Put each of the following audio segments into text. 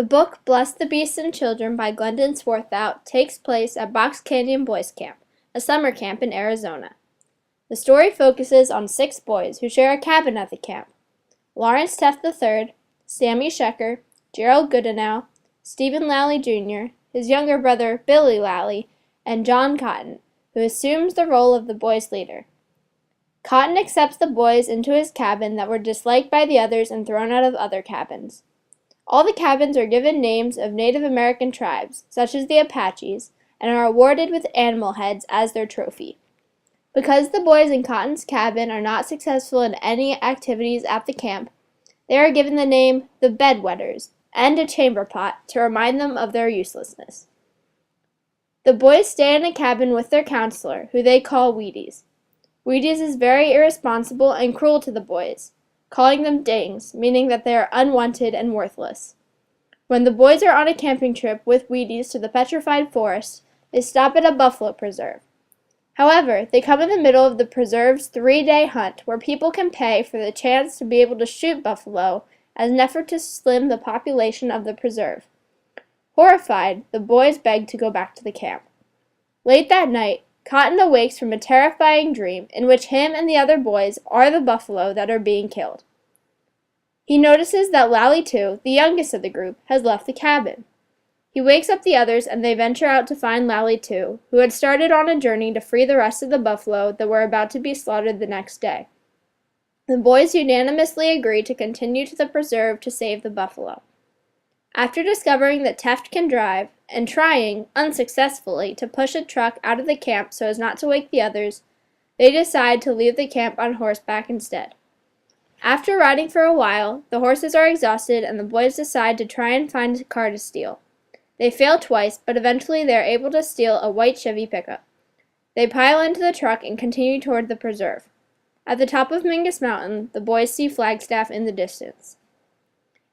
The book Bless the Beasts and Children by Glendon Swarthout takes place at Box Canyon Boys Camp, a summer camp in Arizona. The story focuses on 6 boys who share a cabin at the camp: Lawrence Teft III, Sammy Shecker, Gerald Goodenow, Stephen Lally Jr., his younger brother Billy Lally, and John Cotton, who assumes the role of the boys' leader. Cotton accepts the boys into his cabin that were disliked by the others and thrown out of other cabins. All the cabins are given names of Native American tribes, such as the Apaches, and are awarded with animal heads as their trophy. Because the boys in Cotton's cabin are not successful in any activities at the camp, they are given the name the Bedwetters and a chamber pot to remind them of their uselessness. The boys stay in a cabin with their counselor, who they call Wheaties. Wheaties is very irresponsible and cruel to the boys, calling them dings, meaning that they are unwanted and worthless. When the boys are on a camping trip with Wheaties to the petrified forest, they stop at a buffalo preserve. However, they come in the middle of the preserve's 3-day hunt where people can pay for the chance to be able to shoot buffalo as an effort to slim the population of the preserve. Horrified, the boys beg to go back to the camp. Late that night, Cotton awakes from a terrifying dream in which him and the other boys are the buffalo that are being killed. He notices that Lally II, the youngest of the group, has left the cabin. He wakes up the others and they venture out to find Lally II, who had started on a journey to free the rest of the buffalo that were about to be slaughtered the next day. The boys unanimously agree to continue to the preserve to save the buffalo. After discovering that Teft can drive, and trying, unsuccessfully, to push a truck out of the camp so as not to wake the others, they decide to leave the camp on horseback instead. After riding for a while, the horses are exhausted and the boys decide to try and find a car to steal. They fail twice, but eventually they are able to steal a white Chevy pickup. They pile into the truck and continue toward the preserve. At the top of Mingus Mountain, the boys see Flagstaff in the distance.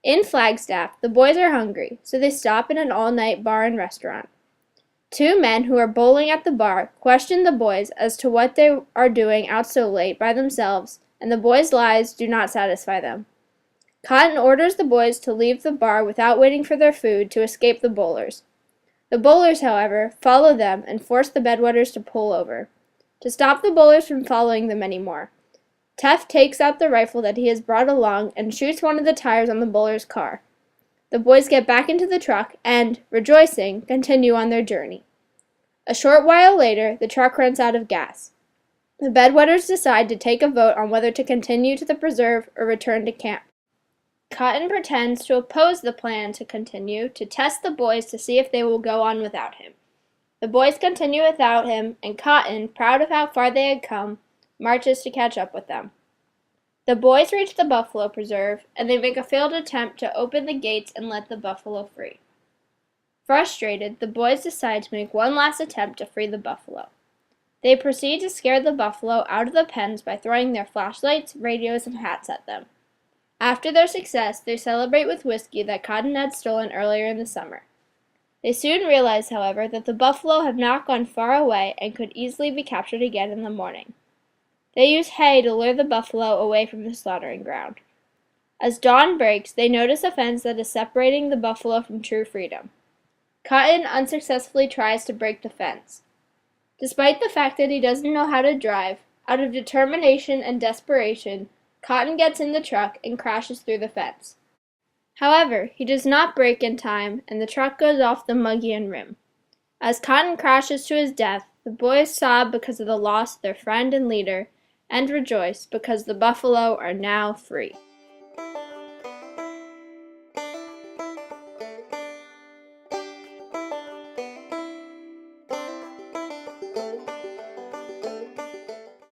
In Flagstaff, the boys are hungry, so they stop in an all-night bar and restaurant. 2 men who are bowling at the bar question the boys as to what they are doing out so late by themselves, and the boys' lies do not satisfy them. Cotton orders the boys to leave the bar without waiting for their food to escape the bowlers. The bowlers, however, follow them and force the bedwetters to pull over. To stop the bowlers from following them anymore, Teft takes out the rifle that he has brought along and shoots one of the tires on the bowler's car. The boys get back into the truck and, rejoicing, continue on their journey. A short while later, the truck runs out of gas. The bedwetters decide to take a vote on whether to continue to the preserve or return to camp. Cotton pretends to oppose the plan to continue to test the boys to see if they will go on without him. The boys continue without him, and Cotton, proud of how far they had come, marches to catch up with them. The boys reach the buffalo preserve, and they make a failed attempt to open the gates and let the buffalo free. Frustrated, the boys decide to make one last attempt to free the buffalo. They proceed to scare the buffalo out of the pens by throwing their flashlights, radios, and hats at them. After their success, they celebrate with whiskey that Cotton had stolen earlier in the summer. They soon realize, however, that the buffalo have not gone far away and could easily be captured again in the morning. They use hay to lure the buffalo away from the slaughtering ground. As dawn breaks, they notice a fence that is separating the buffalo from true freedom. Cotton unsuccessfully tries to break the fence. Despite the fact that he doesn't know how to drive, out of determination and desperation, Cotton gets in the truck and crashes through the fence. However, he does not brake in time, and the truck goes off the Mogollon Rim. As Cotton crashes to his death, the boys sob because of the loss of their friend and leader, and rejoice because the buffalo are now free.